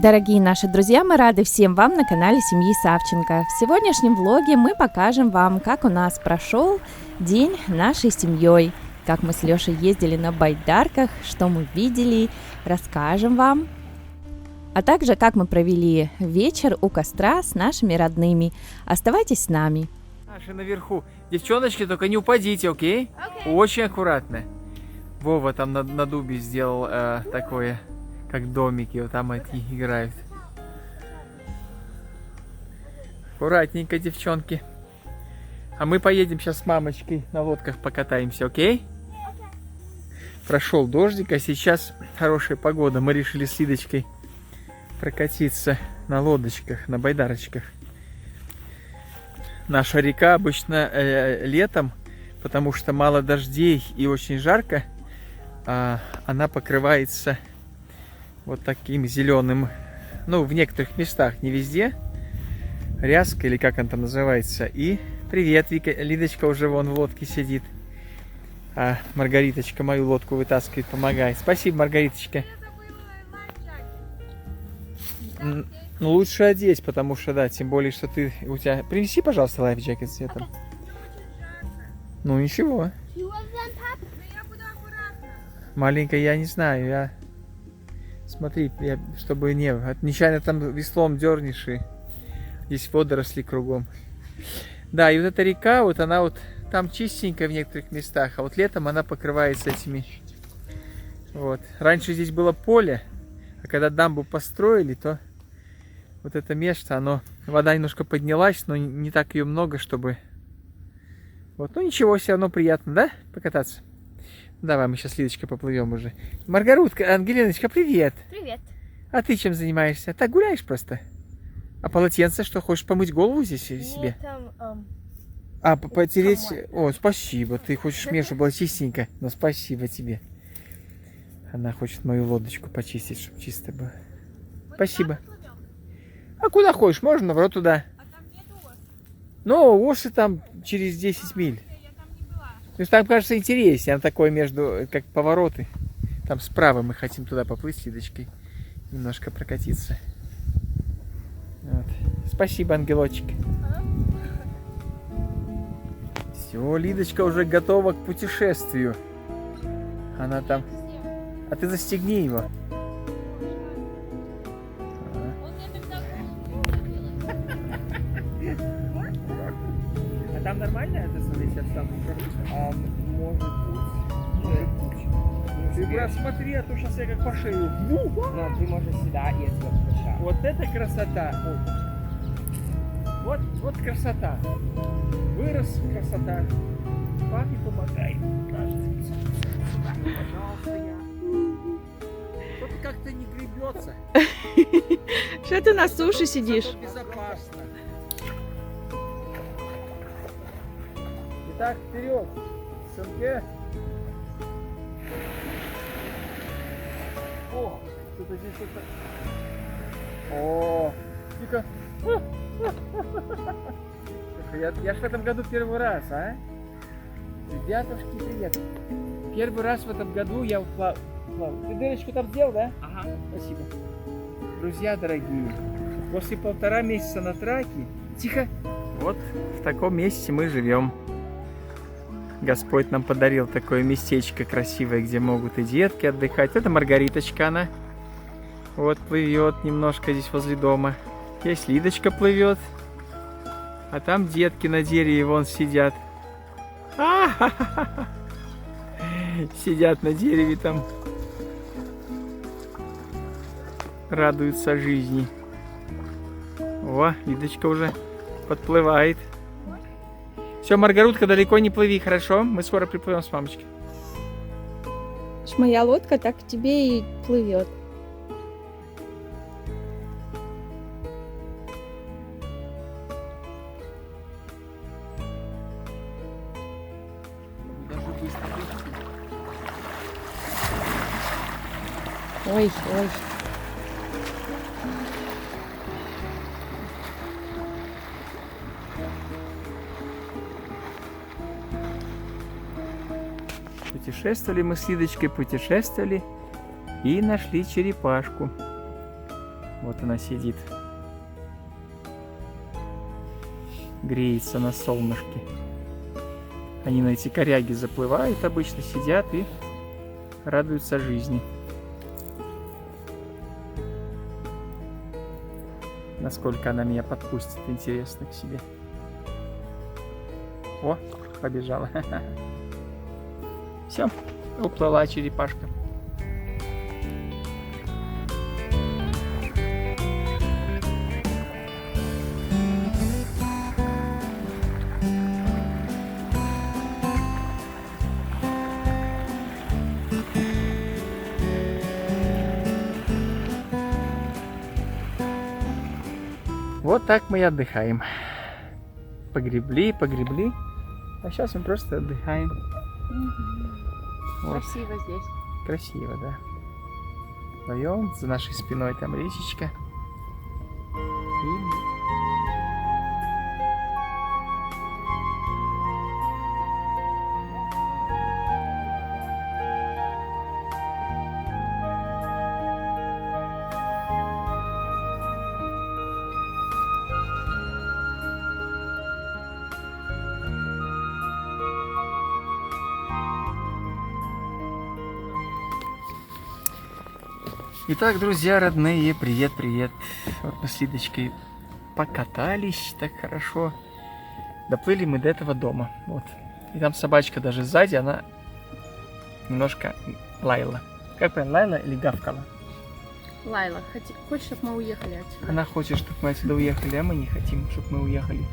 Дорогие наши друзья, мы рады всем вам на канале семьи Савченко. В сегодняшнем влоге мы покажем вам, как у нас прошел день нашей семьей, как мы с Лешей ездили на байдарках, что мы видели, расскажем вам. А также, как мы провели вечер у костра с нашими родными. Оставайтесь с нами. Наши наверху. Девчоночки, только не упадите, окей? Очень аккуратно. Вова там на дубе сделал такое, как домики, вот там эти играют. Аккуратненько, девчонки. А мы поедем сейчас с мамочкой на лодках покатаемся, окей? Прошел дождик, а сейчас хорошая погода. Мы решили с Лидочкой прокатиться на лодочках, на байдарочках. Наша река обычно летом, потому что мало дождей и очень жарко, она покрывается вот таким зеленым, ну, в некоторых местах, не везде, ряска или как она там называется. И привет, Вика, Лидочка уже вон в лодке сидит, а Маргариточка мою лодку вытаскивает, помогает. Спасибо, Маргариточка. Ну, лучше одеть, потому что, да, тем более, что ты, у тебя... Принеси, пожалуйста, лайф-джекет с этим. Ну, ничего. Маленькая, я не знаю, я... Смотри, чтобы не... Нечаянно там веслом дернешь, и здесь водоросли кругом. Да, и вот эта река, вот она вот там чистенькая в некоторых местах, а вот летом она покрывается этими... Вот. Раньше здесь было поле, а когда дамбу построили, то... Вот это место, оно, вода немножко поднялась, но не так ее много, чтобы... Вот, ну ничего, все равно приятно, да, покататься? Давай, мы сейчас с Лидочкой поплывем уже. Маргарутка, Ангелиночка, привет! Привет! А ты чем занимаешься? Так гуляешь просто? А полотенце что, хочешь помыть голову здесь себе? Там, потереть? помой. О, спасибо, ты хочешь мне, чтобы было чистенько? Ну, спасибо тебе. Она хочет мою лодочку почистить, чтобы чисто было. Спасибо. А куда ходишь? Можно, наоборот, туда. А там нет ос? Ну, осы там через 10 миль. Я там не была. То есть там, кажется, интереснее. Там такое между, как повороты. Там справа мы хотим туда поплыть с Лидочкой. Немножко прокатиться. Вот. Спасибо, ангелочек. Все, Лидочка уже готова к путешествию. Она там... А ты застегни его. А там нормально это смотреть там? Может быть. Ты, брат, смотри, а то сейчас я как по шею. Но ты можешь сюда, и я тебя покачаю. Вот это красота. Вот красота. Вырос красота. Папе помогай. Пожалуйста, я. Что-то как-то не гребется. Что ты на суше сидишь? Зато безопасно. Итак, вперед, сынки. О, что-то здесь что-то. О, тихо. Я ж в этом году первый раз, а? Ребятушки, привет. Первый раз в этом году я плавал. Ты дырочку там сделал, да? Ага. Спасибо. Друзья дорогие, после 1,5 месяца на траке, тихо, вот в таком месте мы живем. Господь нам подарил такое местечко красивое, где могут и детки отдыхать. Это Маргариточка, она вот плывет немножко здесь возле дома. Здесь Лидочка плывет, а там детки на дереве вон сидят. Сидят на дереве там, радуются жизни. О, Лидочка уже подплывает. Все, Маргарутка, далеко не плыви, хорошо? Мы скоро приплывем с мамочкой. Моя лодка так к тебе и плывет. Ой. Путешествовали мы с Лидочкой, и нашли черепашку. Вот она сидит. Греется на солнышке. Они на эти коряги заплывают, обычно сидят и радуются жизни. Насколько она меня подпустит, интересно, к себе. О, побежала. Все, уплыла черепашка. Вот так мы и отдыхаем. Погребли. А сейчас мы просто отдыхаем. Вот. Красиво здесь. Красиво, да. Вдвоем, за нашей спиной там речечка. И... Итак, друзья родные, привет. Вот мы с Лидочкой покатались так хорошо. Доплыли мы до этого дома. Вот. И там собачка даже сзади, она немножко лаяла. Как правильно, лаяла или гавкала? Лайла, хочешь, чтобы мы уехали отсюда? Она хочет, чтобы мы отсюда уехали, а мы не хотим, чтобы мы уехали.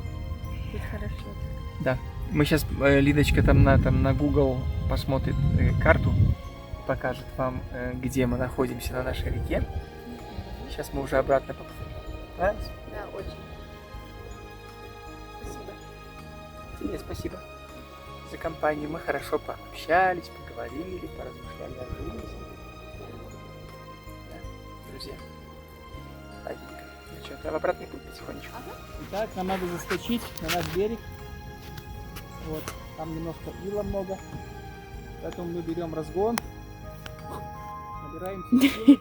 Тут хорошо. Да. Мы сейчас, Лидочка там на Google посмотрит карту, покажет вам, где мы находимся на нашей реке. Сейчас мы уже обратно поплывем. Нравится? Да, очень. Спасибо. Тебе спасибо за компанию. Мы хорошо пообщались, поговорили, поразмышляли о жизни. Да, друзья. Ладненько. Ну что, ты в обратный путь потихонечку. Итак, нам надо заскочить на наш берег. Вот, там немножко ила много. Поэтому мы берем разгон. Набираем силы,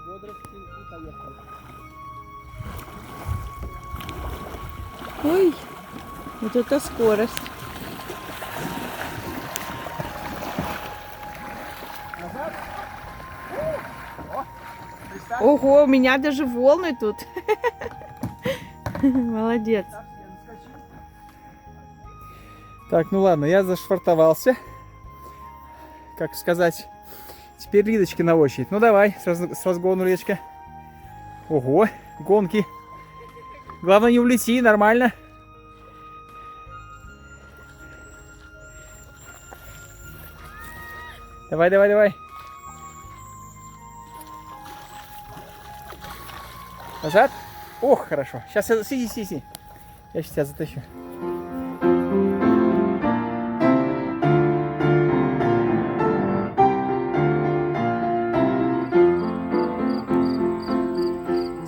бодрости и поехали. Ой, вот это скорость. Назад. Ого, у меня даже волны тут. Молодец. Так, ну ладно, я зашвартовался. Как сказать... Теперь Лидочки на очередь. Ну давай, с разгону, Лидочка. Ого, гонки. Главное, не улети, нормально. Давай. Назад. Ох, хорошо. Сейчас сиди. Я сейчас тебя затащу.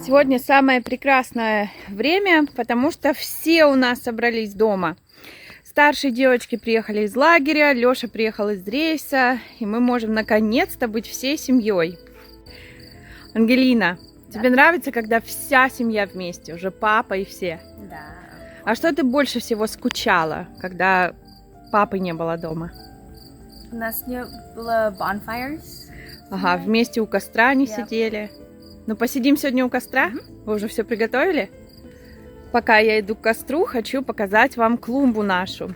Сегодня самое прекрасное время, потому что все у нас собрались дома. Старшие девочки приехали из лагеря, Лёша приехал из рейса, и мы можем наконец-то быть всей семьей. Ангелина, тебе нравится, когда вся семья вместе, уже папа и все? Да. А что ты больше всего скучала, когда папы не было дома? У нас не было bonfires. Ага, вместе у костра не Yep. сидели. Ну, посидим сегодня у костра? Вы уже все приготовили? Пока я иду к костру, хочу показать вам клумбу нашу.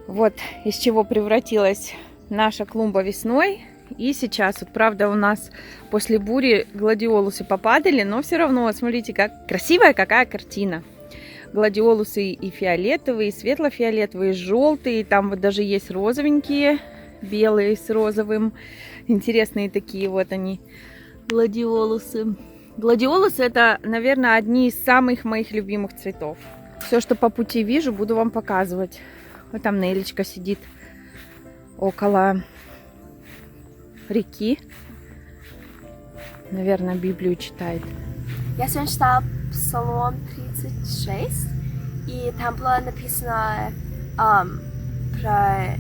Вот из чего превратилась наша клумба весной. И сейчас, вот правда, у нас после бури гладиолусы попадали, но все равно, смотрите, как красивая какая картина. Гладиолусы и фиолетовые, и светло-фиолетовые, и желтые. Там вот даже есть розовенькие, белые с розовым. Интересные такие вот они. Гладиолусы. Гладиолусы — это, наверное, одни из самых моих любимых цветов. Все, что по пути вижу, буду вам показывать. Вот там Нелечка сидит около реки. Наверное, Библию читает. Я сегодня читала Псалом 36, и там было написано про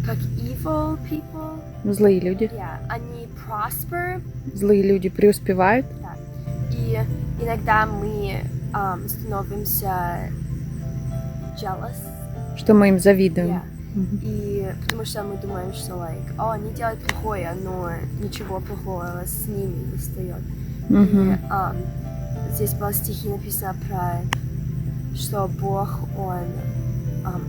как evil people. Злые люди. Yeah, они prosper. Злые люди преуспевают. Да. И иногда мы становимся jealous. Что мы им завидуем. Yeah. И потому что мы думаем, что они делают плохое, но ничего плохого с ними не встает. Мгм. И здесь было стихи написано про, что Бог, Он,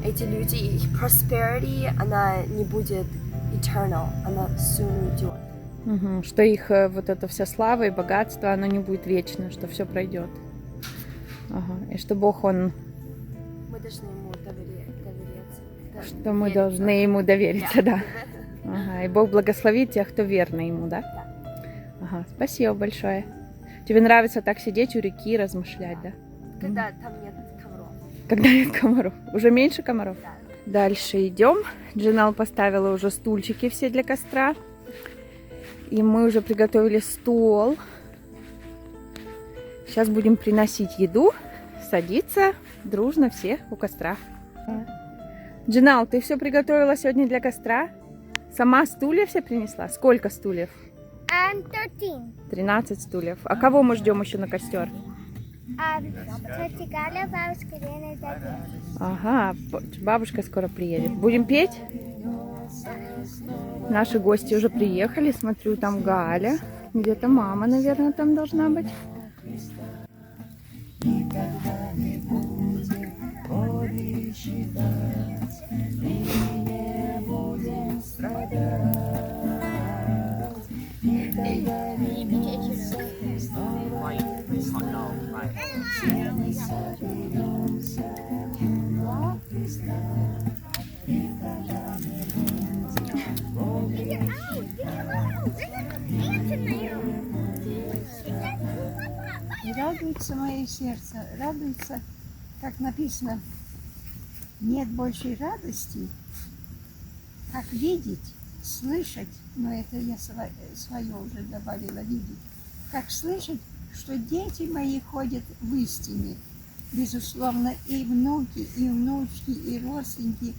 эти люди, их prosperity, она не будет eternal, она soon уйдет. Мгм. Что их вот эта вся слава и богатство, оно не будет вечно, что все пройдет. Ага. И что Бог, Он, Мы должны Ему довериться. что мы должны Ему довериться, да. Ага. И Бог благословит тех, кто верно Ему, да? Ага. Спасибо большое. Тебе нравится так сидеть у реки и размышлять, да? Когда там нет комаров. Когда нет комаров. Уже меньше комаров? Да. Дальше идем. Джинал поставила уже стульчики все для костра. И мы уже приготовили стол. Сейчас будем приносить еду, садиться дружно все у костра. Джинал, ты все приготовила сегодня для костра? Сама стулья все принесла? Сколько стульев? 13. 13 стульев. А кого мы ждем еще на костер? Тетя Галя, бабушка Лена и дядя. Ага, бабушка скоро приедет. Будем петь? Наши гости уже приехали. Смотрю, там Галя. Где-то мама, наверное, там должна быть. Радуется мое сердце, радуется, как написано, нет большей радости, как видеть, слышать, но это я свое уже добавила, видеть, как слышать, что дети мои ходят в истине, безусловно, и внуки, и внучки, и родственники.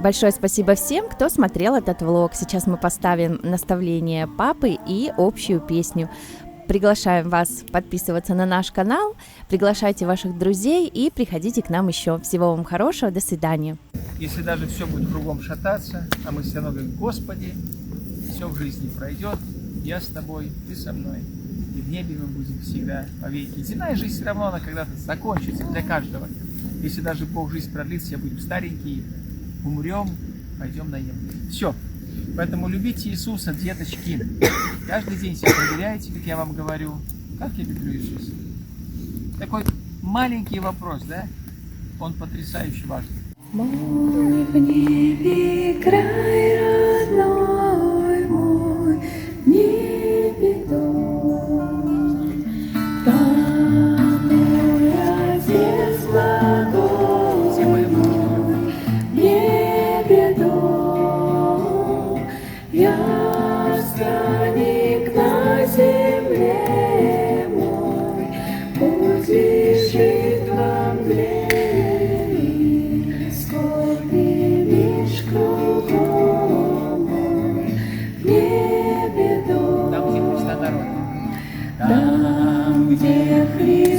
Большое спасибо всем, кто смотрел этот влог. Сейчас мы поставим наставление папы и общую песню. Приглашаем вас подписываться на наш канал, приглашайте ваших друзей и приходите к нам еще. Всего вам хорошего, до свидания. Если даже все будет кругом шататься, а мы все равно говорим: Господи, все в жизни пройдет, я с тобой, ты со мной, и в небе мы будем всегда вовеки. Земная жизнь все равно она когда-то закончится для каждого. Если даже Бог жизнь продлит, все будем старенькие, умрем, пойдем на небо. Все. Поэтому любите Иисуса, деточки. Каждый день себя проверяйте, как я вам говорю. Как я люблю Иисуса. Такой маленький вопрос, да? Он потрясающе важный. Мой в небе край родной мой, в небе дом. Там мой Отец благой мой, в небе дом. Я странник на земле мой, пусть лежит во мгле. Там, где Христа народ. Там, где Христа